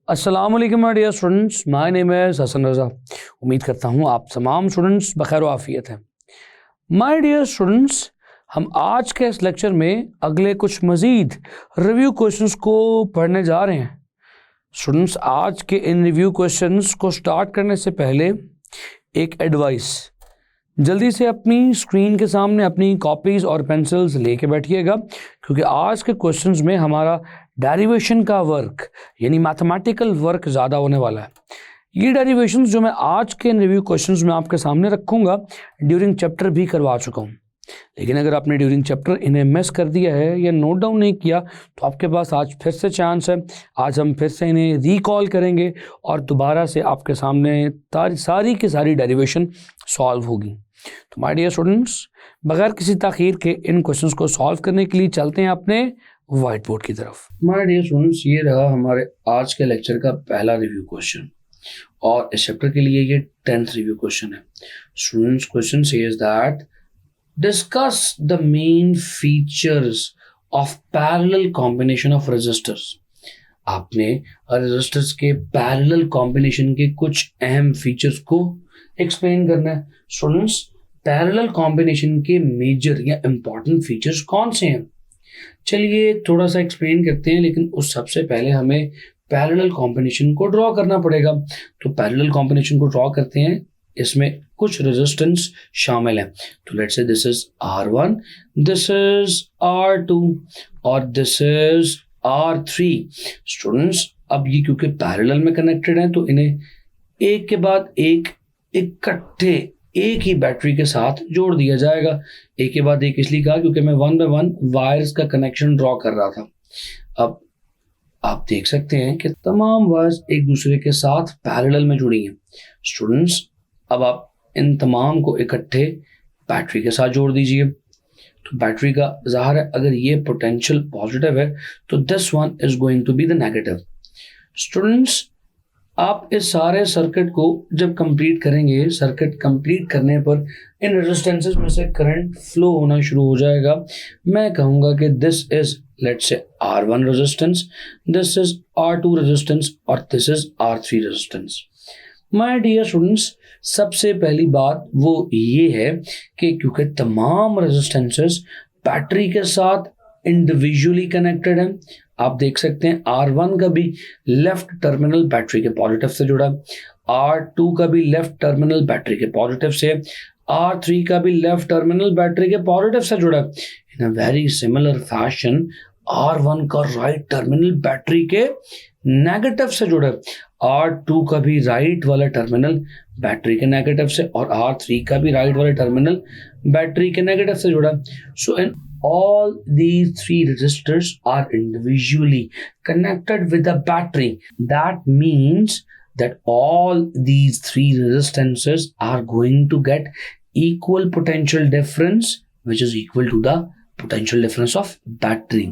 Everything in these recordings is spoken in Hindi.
अस्सलाम वालेकुम my dear students, my name is Hasan Raza. उम्मीद करता हूँ आप तमाम स्टूडेंट्स बखैर आफियत हैं। माय डियर स्टूडेंट्स, हम आज के इस लेक्चर में अगले कुछ मज़ीद रिव्यू क्वेश्चंस को पढ़ने जा रहे हैं। स्टूडेंट्स, आज के इन रिव्यू क्वेश्चंस को स्टार्ट करने से पहले एक एडवाइस, जल्दी से अपनी स्क्रीन के सामने अपनी कॉपीज़ और पेंसिल्स लेके बैठिएगा, क्योंकि आज के क्वेश्चंस में हमारा डेरिवेशन का वर्क यानी मैथमेटिकल वर्क ज़्यादा होने वाला है। ये डेरिवेशंस जो मैं आज के इन रिव्यू क्वेश्चंस में आपके सामने रखूँगा, ड्यूरिंग चैप्टर भी करवा चुका हूँ। लेकिन अगर आपने ड्यूरिंग चैप्टर इन्हें मिस कर दिया है या नोट डाउन नहीं किया, तो आपके पास आज फिर से चांस है। आज हम फिर से इन्हें रिकॉल करेंगे और दोबारा से आपके सामने सारी की सारी डेरिवेशन सॉल्व होगी। तो माय डियर स्टूडेंट्स, बगैर किसी ताख़ीर के इन क्वेश्चंस को सॉल्व करने के लिए चलते हैं अपने व्हाइट बोर्ड की तरफ। माय डियर स्टूडेंट्स, ये रहा हमारे आज के लेक्चर का पहला रिव्यू क्वेश्चन और इस चैप्टर के लिए ये 10th रिव्यू क्वेश्चन है। Students, question says that discuss the main features of parallel combination of resistors. आपने रेजिस्टर्स के पैरेलल कॉम्बिनेशन के कुछ अहम फीचर्स को एक्सप्लेन करना है। स्टूडेंट्स, पैरेलल कॉम्बिनेशन के मेजर या इंपॉर्टेंट फीचर्स कौन से हैं? चलिए थोड़ा सा एक्सप्लेन करते हैं, लेकिन उस सबसे पहले हमें पैरेलल कॉम्बिनेशन को ड्रॉ करना पड़ेगा। तो पैरेलल कॉम्बिनेशन को ड्रॉ करते हैं, इसमें कुछ रेजिस्टेंस शामिल है। तो let's say this is R1, this is R2 और दिस इज R3। स्टूडेंट्स, अब ये क्योंकि पैरेलल में कनेक्टेड हैं, तो इन्हें एक के बाद एक इकट्ठे एक ही बैटरी के साथ जोड़ दिया जाएगा। एक के बाद एक इसलिए कहा क्योंकि मैं 1 बाय 1 वायर्स का कनेक्शन ड्रॉ कर रहा था। अब आप देख सकते हैं कि तमाम वायर्स एक दूसरे के साथ पैरेलल में जुड़ी हैं। स्टूडेंट्स, अब आप इन तमाम को इकट्ठे बैटरी के साथ जोड़ दीजिए। तो बैटरी का ज़ाहिर है, अगर ये पोटेंशियल पॉजिटिव है तो this one is going to be the negative. Students, आप इस सारे सर्किट को जब कंप्लीट करेंगे, सर्किट कंप्लीट करने पर इन रेजिस्टेंसेस में से करंट फ्लो होना शुरू हो जाएगा। मैं कहूँगा कि this is let's say R1 resistance, this is R2 resistance और this is R3 resistance. My dear students, सबसे पहली बात वो ये है कि क्योंकि तमाम रेजिस्टेंसेस बैटरी के साथ इंडिविजुअली कनेक्टेड हैं, आप देख सकते हैं R1 का भी लेफ्ट टर्मिनल बैटरी के पॉजिटिव से जुड़ा, R2 का भी लेफ्ट टर्मिनल बैटरी के पॉजिटिव से, R3 का भी लेफ्ट टर्मिनल बैटरी के पॉजिटिव से जुड़ा। In a very similar fashion R1 का राइट टर्मिनल बैटरी के नेगेटिव से जुड़ा, R2 का भी राइट वाला टर्मिनल बैटरी के नेगेटिव से और R3 का भी राइट वाला टर्मिनल बैटरी के नेगेटिव से जुड़ा। सो इन all these three resistors are individually connected with the battery. That means that all these three resistances are going to get equal potential difference, which is equal to the potential difference of battery.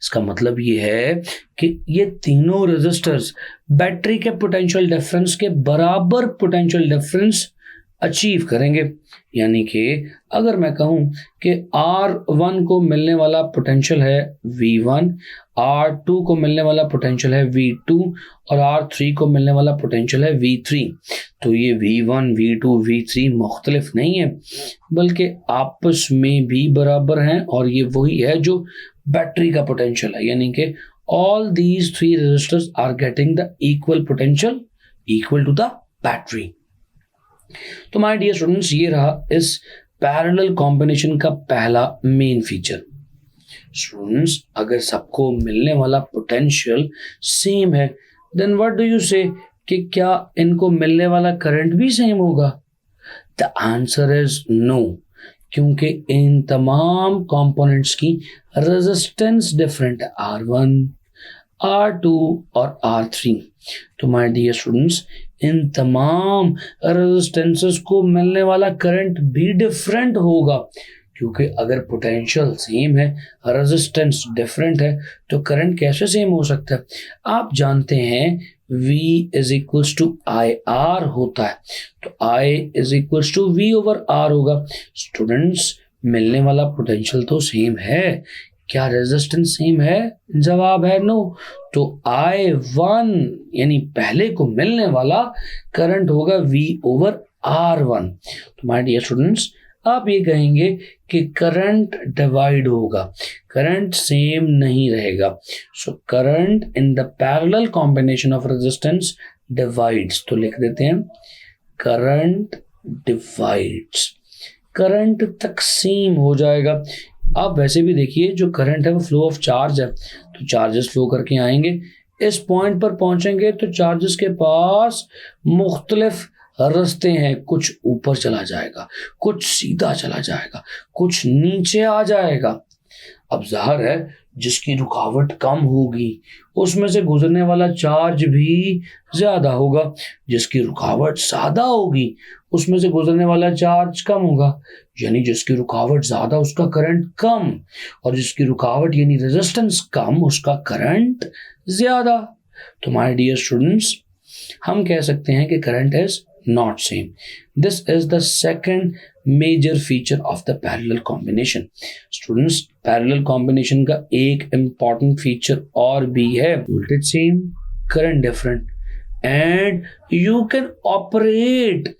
इसका मतलब ये है कि ये तीनों रेजिस्टर्स बैटरी के पोटेंशियल डिफरेंस के बराबर पोटेंशियल डिफरेंस अचीव करेंगे। यानी कि अगर मैं कहूं कि R1 को मिलने वाला पोटेंशियल है V1, R2 को मिलने वाला पोटेंशियल है V2 और R3 को मिलने वाला पोटेंशियल है V3, तो ये V1, V2, V3 मुख्तलिफ नहीं है, बल्कि आपस में भी बराबर हैं और ये वही है जो बैटरी का पोटेंशियल है। यानी कि all these three resistors are getting the equal potential equal to the battery. तो माय डियर स्टूडेंट्स, ये रहा इस पैरेलल कॉम्बिनेशन का पहला मेन फीचर। स्टूडेंट्स, अगर सबको मिलने वाला पोटेंशियल सेम है, देन व्हाट डू यू से कि क्या इनको मिलने वाला करंट भी सेम होगा? द आंसर इज नो, क्योंकि इन तमाम कंपोनेंट्स की रेजिस्टेंस डिफरेंट है, R1, R2 और R3। तो माय डियर स्टूडेंट्स, इन तमाम रेजिस्टेंसेस को मिलने वाला करंट भी डिफरेंट होगा, क्योंकि अगर पोटेंशियल सेम है, रेजिस्टेंस डिफरेंट है, तो करंट कैसे सेम हो सकता है? आप जानते हैं V is equals to IR होता है, तो I is equals to V over R होगा। स्टूडेंट्स, मिलने वाला पोटेंशियल तो सेम है, क्या रेजिस्टेंस सेम है? जवाब है नो। तो I1 यानी पहले को मिलने वाला करंट होगा V ओवर R1। तो माय डियर स्टूडेंट्स, आप ये कहेंगे कि करंट डिवाइड होगा, करंट सेम नहीं रहेगा। So current in the parallel combination of resistance divides. तो लिख देते हैं करंट डिवाइड्स, करंट तकसीम हो जाएगा। आप वैसे भी देखिए जो करंट है वो फ्लो ऑफ चार्ज है, तो चार्जेस फ्लो करके आएंगे, इस पॉइंट पर पहुंचेंगे तो चार्जेस के पास मुख्तलिफ रास्ते हैं, कुछ ऊपर चला जाएगा, कुछ सीधा चला जाएगा, कुछ नीचे आ जाएगा। अब जाहिर है जिसकी रुकावट कम होगी उसमें से गुजरने वाला चार्ज भी ज्यादा होगा, जिसकी रुकावट ज्यादा होगी उसमें से गुजरने वाला चार्ज कम होगा, यानी जिसकी रुकावट ज्यादा उसका करंट कम, और जिसकी रुकावट यानी रेजिस्टेंस कम उसका करंट ज्यादा। तो माय डियर स्टूडेंट्स, हम कह सकते हैं कि current is not same. This is the second major feature of the parallel combination. Students, parallel combination का एक इंपॉर्टेंट फीचर और भी है, voltage same, current different, and you can operate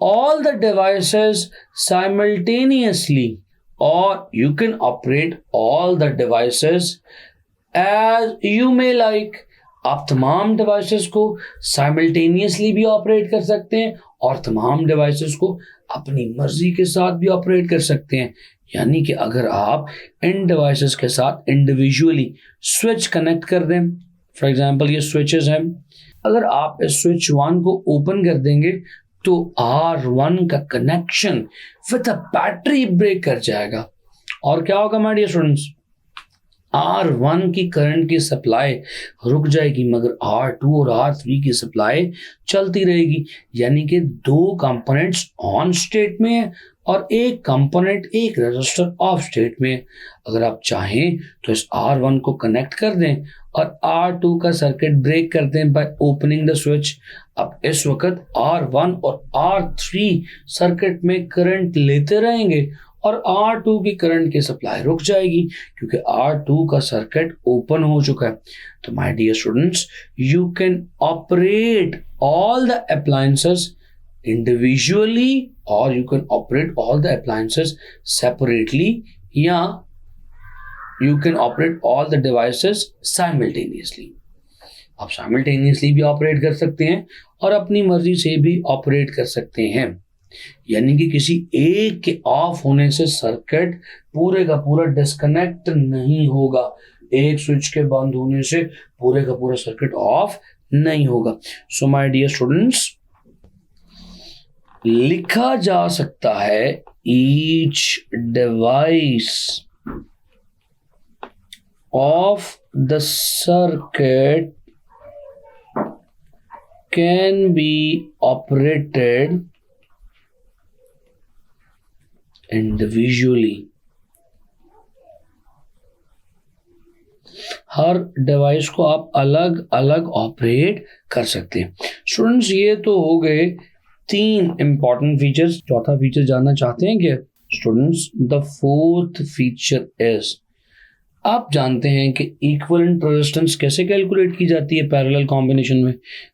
all the devices simultaneously, or you can operate all the devices as you may like। आप तमाम डिवाइसेस को साइमल्टेनियसली भी ऑपरेट कर सकते हैं और तमाम डिवाइसेस को अपनी मर्जी के साथ भी ऑपरेट कर सकते हैं। यानी कि अगर आप इन डिवाइसेस के साथ इंडिविजुअली स्विच कनेक्ट कर दें, फॉर एग्जांपल ये स्विचेस हैं, अगर आप इस स्विच 1 को ओपन कर देंगे तो R1 का connection with a battery break कर जाएगा, और क्या होगा माय डियर स्टूडेंट्स, R1 की करंट की सप्लाई रुक जाएगी मगर R2 और R3 की सप्लाई चलती रहेगी। यानी कि दो कंपोनेंट्स ऑन स्टेट में है और एक कंपोनेंट, एक रजिस्टर ऑफ स्टेट में है। अगर आप चाहें तो इस R1 को कनेक्ट कर दें और R2 का सर्किट ब्रेक कर दें बाय ओपनिंग द स्विच। अब इस वक्त R1 और R3 सर्किट में करंट लेते रहेंगे और R2 की करंट की सप्लाई रुक जाएगी क्योंकि R2 का सर्किट ओपन हो चुका है। तो my dear students, you can operate all the appliances individually or you can operate all the appliances separately, या you can operate all the devices simultaneously। आप simultaneously भी ऑपरेट कर सकते हैं और अपनी मर्जी से भी ऑपरेट कर सकते हैं। यानी कि किसी एक के ऑफ होने से सर्किट पूरे का पूरा डिस्कनेक्ट नहीं होगा, एक स्विच के बंद होने से पूरे का पूरा सर्किट ऑफ नहीं होगा। सो माय डियर स्टूडेंट्स, लिखा जा सकता है each device of the circuit can be operated individually। Her device को आप अलग अलग ऑपरेट कर सकते हैं। स्टूडेंट्स, ये तो हो गए 3 इंपॉर्टेंट फीचर्स। चौथा फीचर जानना चाहते हैं क्या students? The fourth feature is, आप जानते हैं कि इक्विवेलेंट रेजिस्टेंस कैसे कैलकुलेट की जाती है पैरेलल कॉम्बिनेशन में,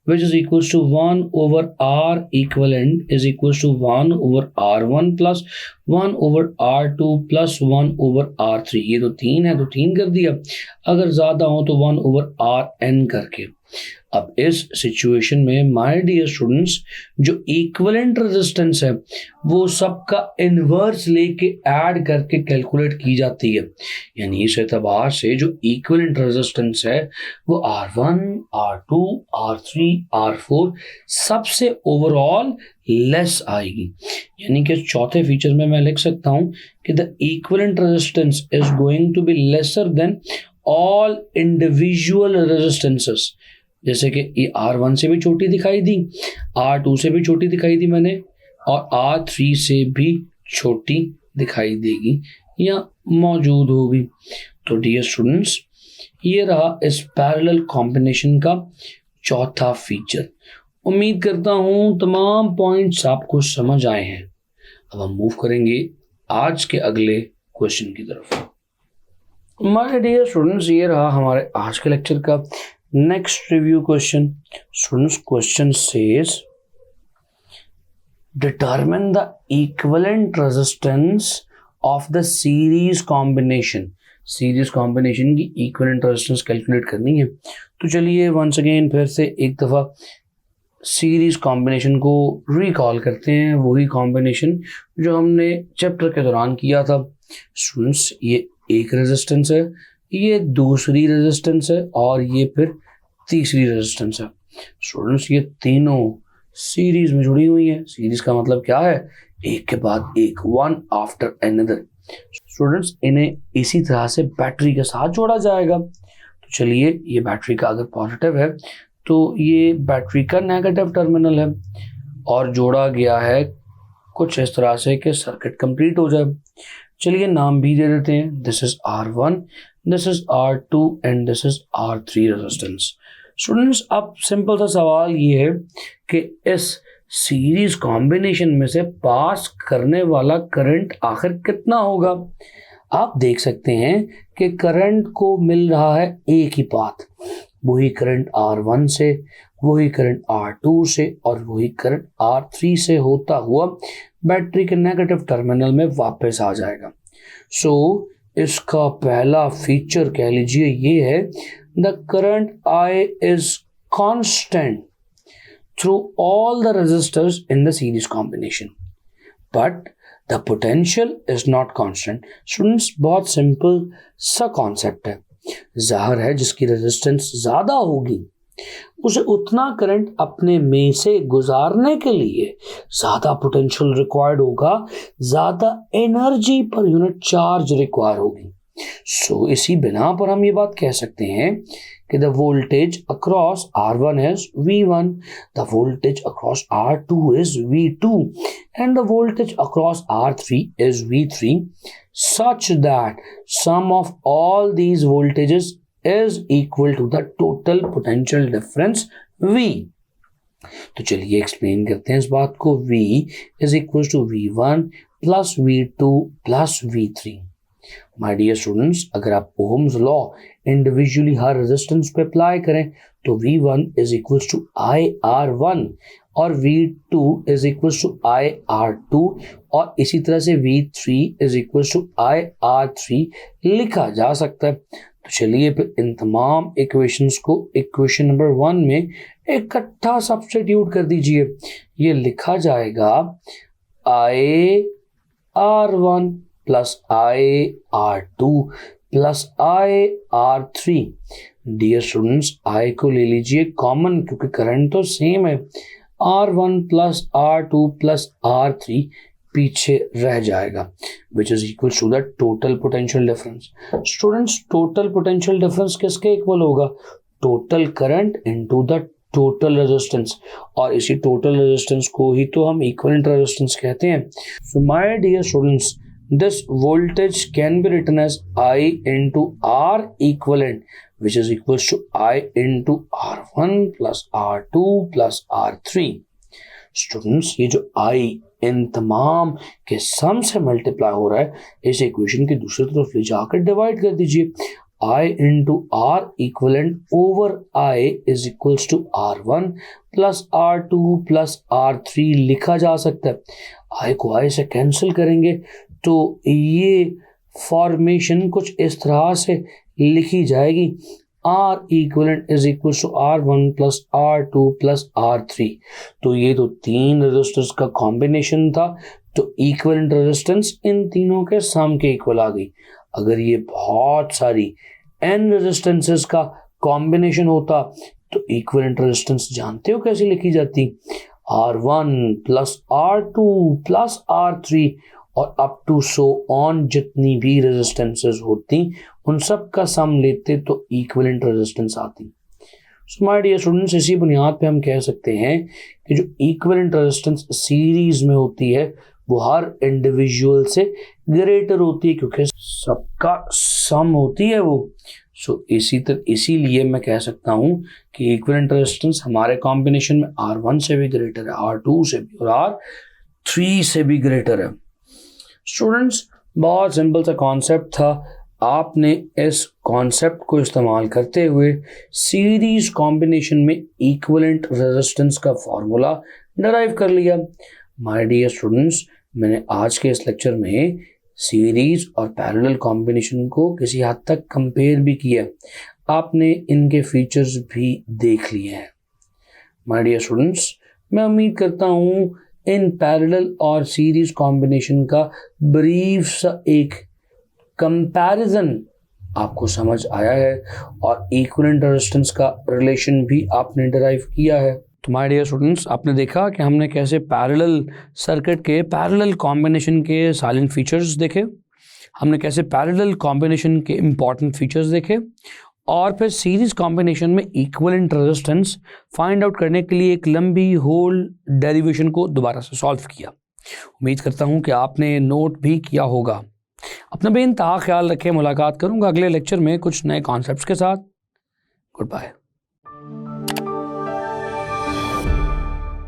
which is equals to 1 over R equivalent is equals to 1 over R1 plus 1 over R2 plus 1 over R3। ये तो 3 है तो 3 कर दिया, अगर ज्यादा हो तो 1 ओवर RN करके। अब इस सिचुएशन में माय डियर स्टूडेंट्स, जो इक्विवेलेंट रेजिस्टेंस है वो सबका इनवर्स लेके ऐड करके कैलकुलेट की जाती है। यानी इस एतबार से जो इक्विवेलेंट रेजिस्टेंस है वो R1, R2, R3, R4 सबसे ओवरऑल लेस आएगी। यानी कि चौथे फीचर में मैं लिख सकता हूं कि the equivalent resistance is going to be lesser than all individual resistances. जैसे कि ये R1 से भी छोटी दिखाई दी, R2 से भी छोटी दिखाई दी मैंने, और R3 से भी छोटी दिखाई देगी या मौजूद होगी। तो डियर स्टूडेंट्स, ये रहा इस पैरेलल कॉम्बिनेशन का चौथा फीचर। उम्मीद करता हूं तमाम पॉइंट्स आपको समझ आए हैं। अब हम मूव करेंगे आज के अगले क्वेश्चन की तरफ। माय डियर स्टूडेंट्स, ये रहा हमारे आज के लेक्चर का next review question. Students, question says determine the equivalent resistance of the series combination. Series combination की इक्विवेलेंट रेजिस्टेंस कैलकुलेट करनी है. तो चलिए वंस अगेन फिर से एक दफ़ा सीरीज कॉम्बिनेशन को रिकॉल करते हैं. वही कॉम्बिनेशन जो हमने चैप्टर के दौरान किया था. स्टूडेंट्स, ये एक रेजिस्टेंस है, ये दूसरी रेजिस्टेंस है और ये फिर तीसरी रेजिस्टेंस है. स्टूडेंट्स, ये तीनों सीरीज में जुड़ी हुई है. सीरीज का मतलब क्या है? एक के बाद एक, वन आफ्टर अनदर. स्टूडेंट्स, इन्हें इसी तरह से बैटरी के साथ जोड़ा जाएगा. तो चलिए, ये बैटरी का अगर पॉजिटिव है तो ये बैटरी का नेगेटिव टर्मिनल है और जोड़ा गया है कुछ इस तरह से कि सर्किट कंप्लीट हो जाए. चलिए नाम भी दे देते हैं. This is R1, this is R2 and this is R3 resistance. Students, अब सिंपल सा सवाल ये है कि इस सीरीज कॉम्बिनेशन में से पास करने वाला करंट आखिर कितना होगा. आप देख सकते हैं कि करंट को मिल रहा है एक ही पाथ. वही करंट R1 से, वही करंट R2 से और वही करंट R3 से होता हुआ बैटरी के नेगेटिव टर्मिनल में वापस आ जाएगा. सो इसका पहला फीचर कह लीजिए ये है, the current I is constant through all the resistors in the series combination, but the potential is not constant. Students, बहुत सिंपल सा कॉन्सेप्ट है. जाहिर है जिसकी रेजिस्टेंस ज़्यादा होगी उसे उतना करंट अपने में से गुजारने के लिए ज़्यादा पोटेंशियल रिक्वायर्ड होगा, ज़्यादा energy per unit charge require होगी. सो इसी बिना पर हम ये बात कह सकते हैं कि the voltage across R1 is V1, the voltage across R2 is V2 and the voltage across R3 is V3, such that sum of all these voltages is equal to the total potential difference V. तो चलिए एक्सप्लेन करते हैं इस बात को. V is equal to V1 plus V2 plus V3. My dear students, अगर आप ओम्स लॉ इंडिविजुअली हर रेजिस्टेंस पे अप्लाई करें तो V1 is equal to IR1 और V2 is equal to IR2 और इसी तरह से V3 is equal to IR3 लिखा जा सकता है. तो चलिए फिर इन तमाम इक्वेशंस को इक्वेशन नंबर 1 में इकट्ठा सब्स्टिट्यूट कर दीजिए. ये लिखा जाएगा IR1 plus IR2 plus IR3. Dear students, I को ले लीजिए कॉमन क्योंकि करंट तो सेम है. R1 plus R2 plus R3 पीछे रह जाएगा, which is equal to the total potential difference. Students, total potential difference किसके इक्वल होगा? Total current into the total resistance, और इसी टोटल रेजिस्टेंस को ही तो हम इक्विवेलेंट रेजिस्टेंस कहते हैं. So my dear students, this voltage can be written as I into R equivalent, which is equals to I into R1 plus R2 plus R3. Students, ये जो I इन तमाम के सम से मल्टीप्लाई हो रहा है, इस इक्वेशन की दूसरी तरफ ले जाकर डिवाइड कर दीजिए. I into R equivalent over I is equals to R1 plus R2 plus R3 लिखा जा सकता है. I को I से कैंसिल करेंगे तो ये फॉर्मेशन कुछ इस तरह से लिखी जाएगी, R equivalent is equals to R1 plus R2 plus R3. तो ये तो तीन रेजिस्टेंस का कॉम्बिनेशन था, तो इक्विवेलेंट रेजिस्टेंस इन तीनों के सम के इक्वल आ गई. अगर ये बहुत सारी n रेजिस्टेंसेस का कॉम्बिनेशन होता तो इक्विवेलेंट रेजिस्टेंस जानते हो कैसे लिखी जाती? R1 plus R2 plus R3 और अप टू सो ऑन जितनी भी रेजिस्टेंसेस होती उन सब का सम लेते तो इक्विवेलेंट रेजिस्टेंस आती. सो माय डियर स्टूडेंट्स, इसी बुनियाद पे हम कह सकते हैं कि जो इक्विवेलेंट रेजिस्टेंस सीरीज में होती है वो हर इंडिविजुअल से ग्रेटर होती है क्योंकि सबका सम होती है वो. सो इसीलिए मैं कह सकता हूँ कि इक्विवेलेंट रेजिस्टेंस हमारे कॉम्बिनेशन में R1 से भी ग्रेटर है, R2 से भी और R3 से भी ग्रेटर है. स्टूडेंट्स, बहुत सिंपल सा कॉन्सेप्ट था. आपने इस कॉन्सेप्ट को इस्तेमाल करते हुए सीरीज कॉम्बिनेशन में इक्विवेलेंट रेजिस्टेंस का फॉर्मूला डराइव कर लिया। माय डियर स्टूडेंट्स, मैंने आज के इस लेक्चर में सीरीज और पैरेलल कॉम्बिनेशन को किसी हद तक कंपेयर भी किया, आपने इनके फीचर्स भी देख लिए हैं। माय डियर स्टूडेंट्स, मैं उम्मीद करता हूँ इन पैरेलल और सीरीज कॉम्बिनेशन का ब्रीफ सा एक कंपैरिजन आपको समझ आया है और इक्विवेलेंट रेजिस्टेंस का रिलेशन भी आपने डिराइव किया है। तो माय डियर स्टूडेंट्स, आपने देखा कि हमने कैसे पैरेलल सर्किट के पैरेलल कॉम्बिनेशन के साइलेंट फीचर्स देखे, हमने कैसे पैरेलल कॉम्बिनेशन के इंपॉर्टेंट फीचर्स देखे और फिर सीरीज कॉम्बिनेशन में इक्विवेलेंट रेजिस्टेंस फाइंड आउट करने के लिए एक लंबी होल डेरिवेशन को दोबारा से सॉल्व किया। उम्मीद करता हूँ कि आपने नोट भी किया होगा। अपना बेइंतहा ख्याल रखें। मुलाकात करूँगा अगले लेक्चर में कुछ नए कॉन्सेप्ट्स के साथ। Good bye.